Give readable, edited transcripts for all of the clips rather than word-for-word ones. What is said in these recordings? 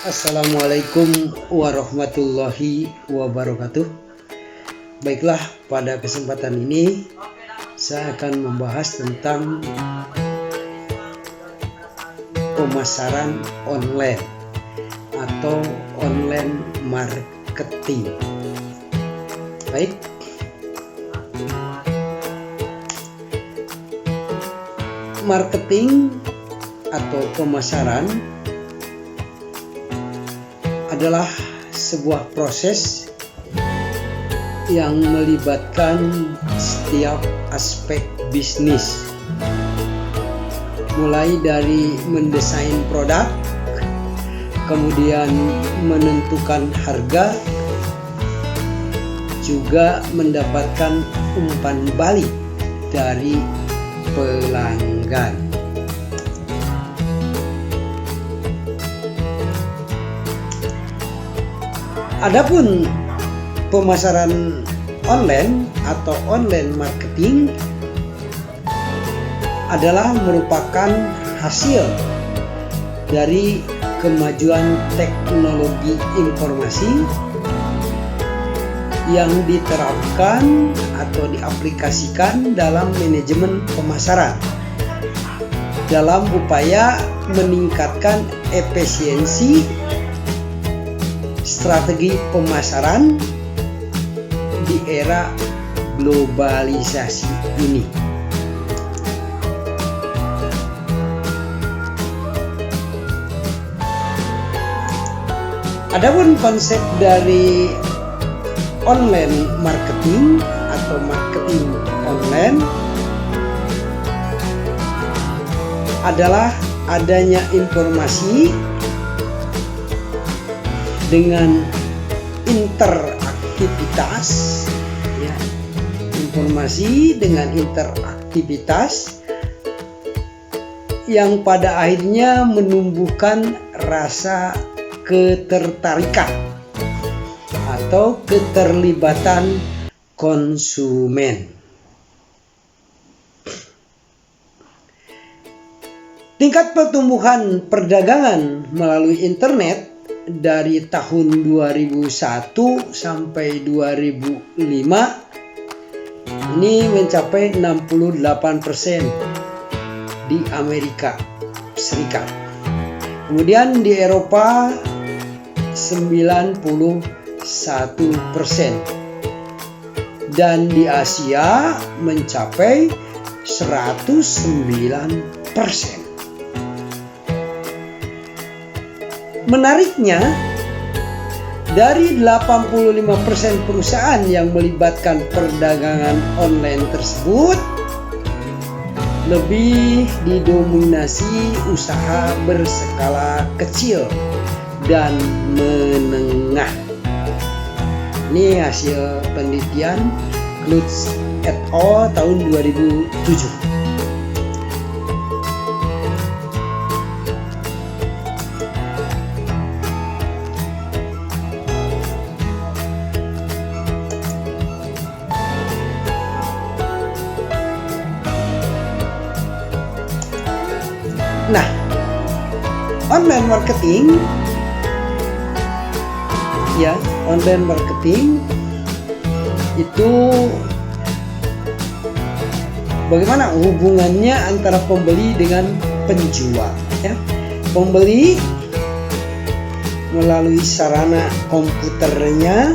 Assalamualaikum warahmatullahi wabarakatuh. Baiklah, pada kesempatan ini saya akan membahas tentang pemasaran online atau online marketing. Baik, marketing atau pemasaran adalah sebuah proses yang melibatkan setiap aspek bisnis, mulai dari mendesain produk, kemudian menentukan harga, juga mendapatkan umpan balik dari pelanggan. Adapun pemasaran online atau online marketing adalah merupakan hasil dari kemajuan teknologi informasi yang diterapkan atau diaplikasikan dalam manajemen pemasaran dalam upaya meningkatkan efisiensi strategi pemasaran di era globalisasi ini. Adapun konsep dari online marketing atau marketing online adalah adanya informasi dengan interaktivitas, informasi dengan interaktivitas yang pada akhirnya menumbuhkan rasa ketertarikan atau keterlibatan konsumen. Tingkat pertumbuhan perdagangan melalui internet dari tahun 2001 sampai 2005 ini mencapai 68% di Amerika Serikat. Kemudian di Eropa 91% dan di Asia mencapai 109%. Menariknya, dari 85% perusahaan yang melibatkan perdagangan online tersebut, lebih didominasi usaha berskala kecil dan menengah. Ini hasil penelitian Lutz et al. Tahun 2007. Nah, online marketing itu bagaimana hubungannya antara pembeli dengan penjual, Pembeli melalui sarana komputernya,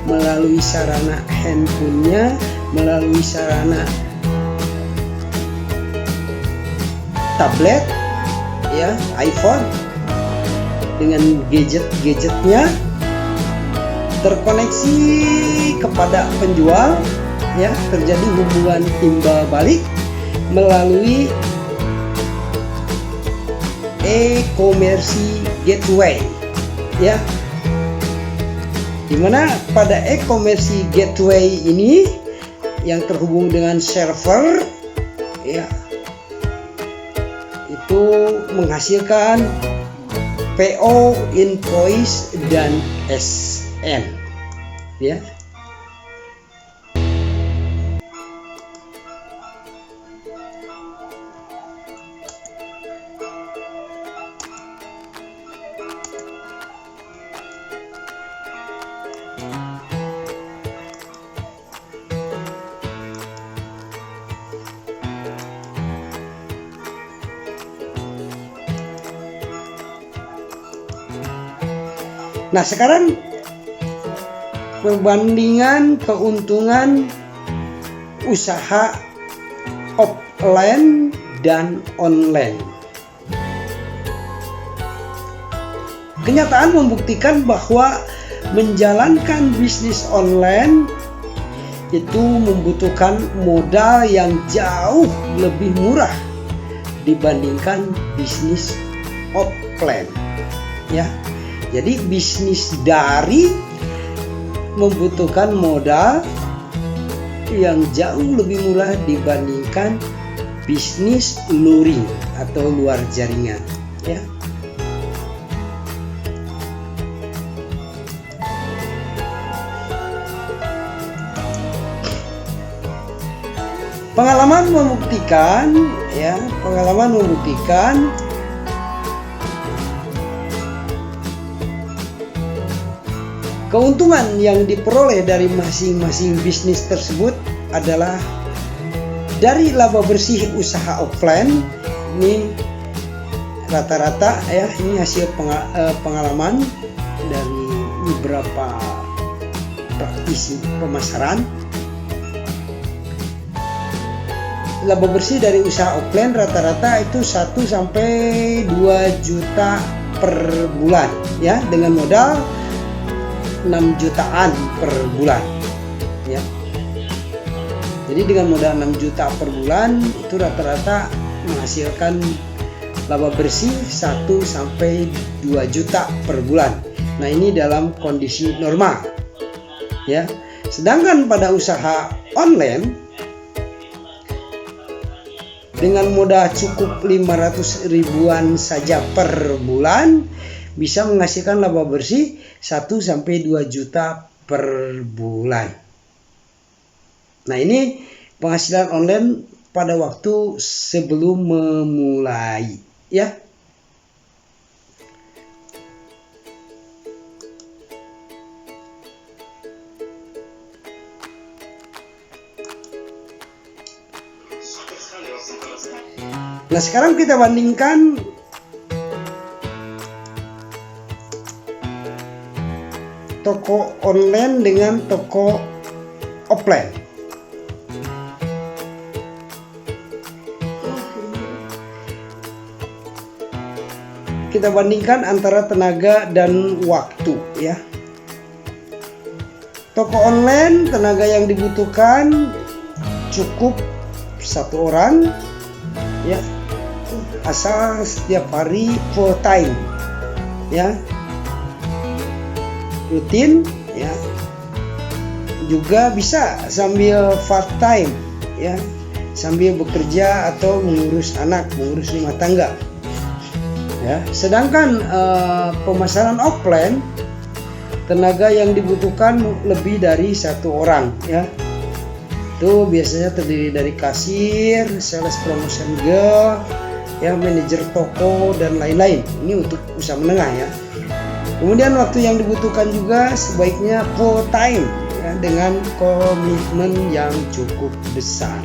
melalui sarana handphonenya, melalui sarana tablet, iPhone, dengan gadgetnya terkoneksi kepada penjual, terjadi hubungan timbal balik melalui e-commerce gateway, dimana pada e-commerce gateway ini yang terhubung dengan server, itu menghasilkan PO, invoice, dan SN, Nah, sekarang perbandingan keuntungan usaha offline dan online. Kenyataan membuktikan bahwa menjalankan bisnis online itu membutuhkan modal yang jauh lebih murah dibandingkan bisnis offline, ya. Jadi bisnis daring membutuhkan modal yang jauh lebih murah dibandingkan bisnis luring atau luar jaringan, ya. Pengalaman membuktikan keuntungan yang diperoleh dari masing-masing bisnis tersebut adalah dari laba bersih usaha offline. Ini rata-rata, ya, ini hasil pengalaman dari beberapa praktisi pemasaran. Laba bersih dari usaha offline rata-rata itu 1 sampai 2 juta per bulan, ya, dengan modal 6 jutaan per bulan, ya. Jadi dengan modal 6 juta per bulan itu rata-rata menghasilkan laba bersih 1 sampai 2 juta per bulan. Nah, ini dalam kondisi normal, ya. Sedangkan pada usaha online dengan modal cukup 500 ribuan saja per bulan bisa menghasilkan laba bersih 1 sampai 2 juta per bulan. Nah, ini penghasilan online pada waktu sebelum memulai, ya. Nah, sekarang kita bandingkan toko online dengan toko offline. Kita bandingkan antara tenaga dan waktu, ya. Toko online, tenaga yang dibutuhkan cukup 1 orang, ya, asal setiap hari full time, ya, rutin, ya. Juga bisa sambil part time, ya, sambil bekerja atau mengurus anak, mengurus rumah tangga, ya. Sedangkan pemasaran offline, tenaga yang dibutuhkan lebih dari 1 orang, ya. Itu biasanya terdiri dari kasir, sales promotion girl, ya, manajer toko dan lain-lain. Ini untuk usaha menengah, ya. Kemudian waktu yang dibutuhkan juga sebaiknya full time, ya, dengan komitmen yang cukup besar,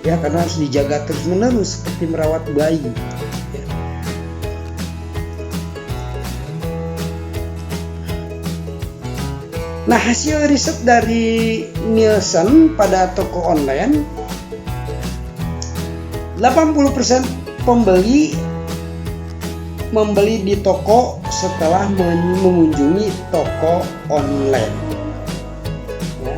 ya, karena harus dijaga terus-menerus seperti merawat bayi, ya. Nah, hasil riset dari Nielsen pada toko online, 80% pembeli membeli di toko setelah mengunjungi toko online, ya.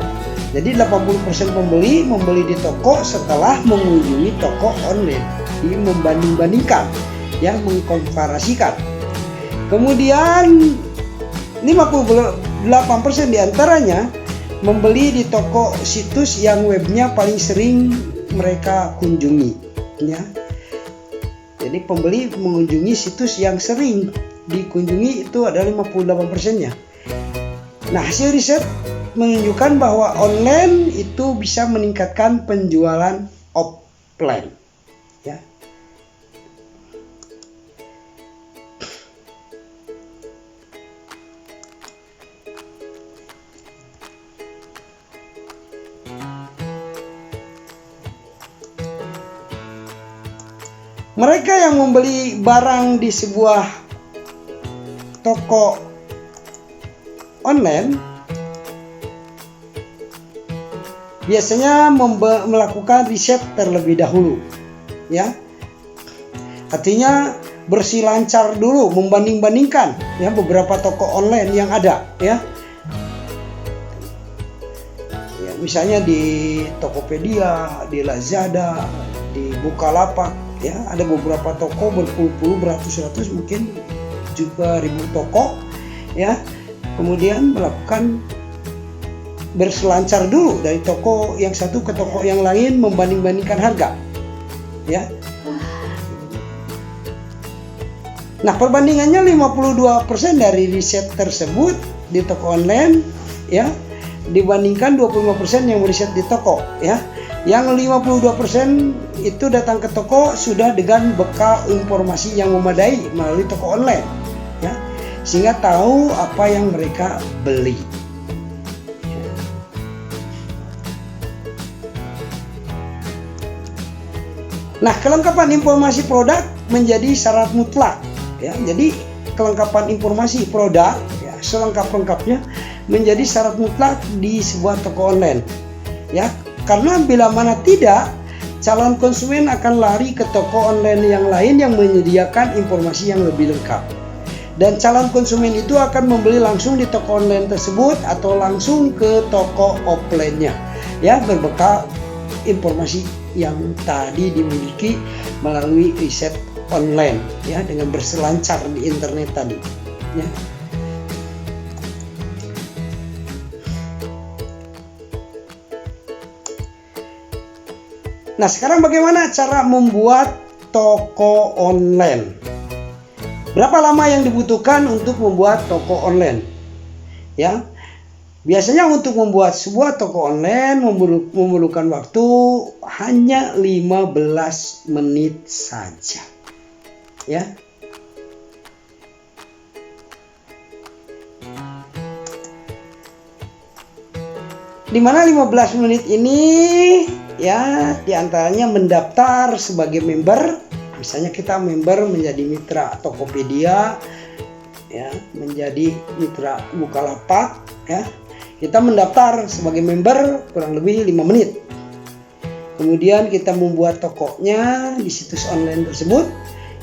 Jadi 80% pembeli membeli di toko setelah mengunjungi toko online. Ini membanding-bandingkan, ya, mengkomparasikan. Kemudian 58% diantaranya membeli di toko situs yang webnya paling sering mereka kunjungi, ya. Jadi pembeli mengunjungi situs yang sering dikunjungi itu ada 58%-nya. Nah, hasil riset menunjukkan bahwa online itu bisa meningkatkan penjualan offline, ya. Mereka yang membeli barang di sebuah toko online biasanya melakukan riset terlebih dahulu, ya. Artinya bersilancar dulu, membanding-bandingkan ya beberapa toko online yang ada, ya. Ya, misalnya di Tokopedia, di Lazada, di Bukalapak, ya, ada beberapa toko berpuluh-puluh, beratus-ratus, mungkin juga ribu toko, ya. Kemudian melakukan berselancar dulu dari toko yang satu ke toko yang lain, membanding-bandingkan harga, ya. Nah, perbandingannya 52% dari riset tersebut di toko online, ya, dibandingkan 25% yang riset di toko, ya. Yang 52% itu datang ke toko sudah dengan bekal informasi yang memadai melalui toko online, ya, sehingga tahu apa yang mereka beli. Nah, kelengkapan informasi produk menjadi syarat mutlak, ya. Jadi kelengkapan informasi produk, ya, selengkap-lengkapnya menjadi syarat mutlak di sebuah toko online, ya. Karena bila mana tidak, calon konsumen akan lari ke toko online yang lain yang menyediakan informasi yang lebih lengkap. Dan calon konsumen itu akan membeli langsung di toko online tersebut atau langsung ke toko offline-nya, ya, berbekal informasi yang tadi dimiliki melalui riset online, ya, dengan berselancar di internet tadi, ya. Nah, sekarang bagaimana cara membuat toko online? Berapa lama yang dibutuhkan untuk membuat toko online? Ya, biasanya untuk membuat sebuah toko online memerlukan waktu hanya 15 menit saja, ya. Di mana 15 menit ini, ya, diantaranya mendaftar sebagai member. Misalnya kita member menjadi mitra Tokopedia, ya, menjadi mitra Bukalapak, ya. Kita mendaftar sebagai member kurang lebih 5 menit. Kemudian kita membuat tokonya di situs online tersebut,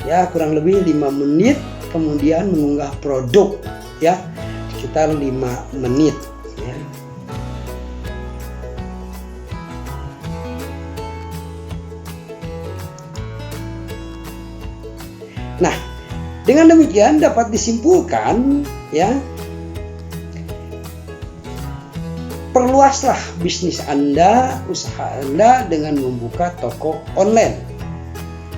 ya, kurang lebih 5 menit. Kemudian mengunggah produk, ya, sekitar 5 menit, ya. Nah, dengan demikian dapat disimpulkan, ya, perluaslah bisnis Anda, usaha Anda dengan membuka toko online.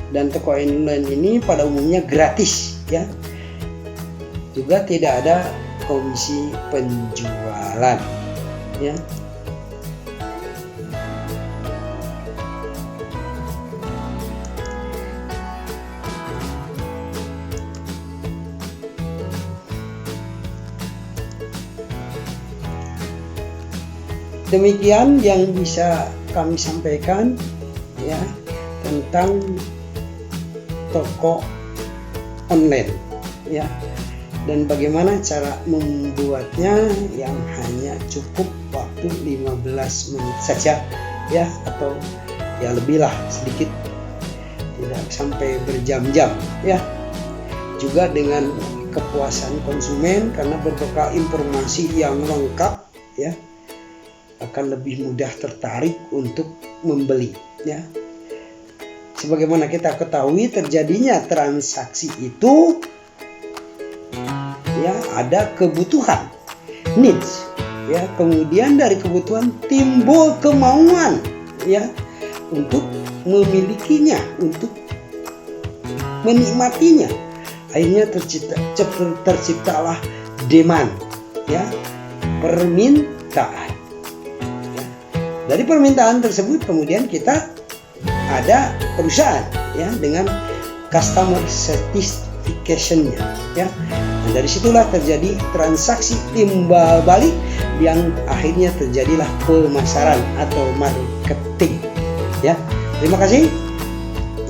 Dan toko online ini pada umumnya gratis, ya. Juga tidak ada komisi penjualan, ya. Demikian yang bisa kami sampaikan, ya, tentang toko online, ya, dan bagaimana cara membuatnya yang hanya cukup waktu 15 menit saja, ya, atau ya lebih lah sedikit, tidak sampai berjam-jam, ya. Juga dengan kepuasan konsumen karena berbekal informasi yang lengkap, ya, akan lebih mudah tertarik untuk membeli, ya. Sebagaimana kita ketahui, terjadinya transaksi itu, ya, ada kebutuhan, needs, ya. Kemudian dari kebutuhan timbul kemauan, ya, untuk memilikinya, untuk menikmatinya. Akhirnya terciptalah demand, ya, permintaan. Dari permintaan tersebut kemudian kita ada perusahaan, ya, dengan customer satisfaction-nya, ya. Dan dari situlah terjadi transaksi timbal balik yang akhirnya terjadilah pemasaran atau marketing, ya. Terima kasih.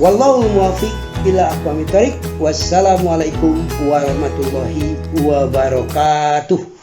Wallahu muwaffiq illa aqwamit thoriq. Wassalamualaikum warahmatullahi wabarakatuh.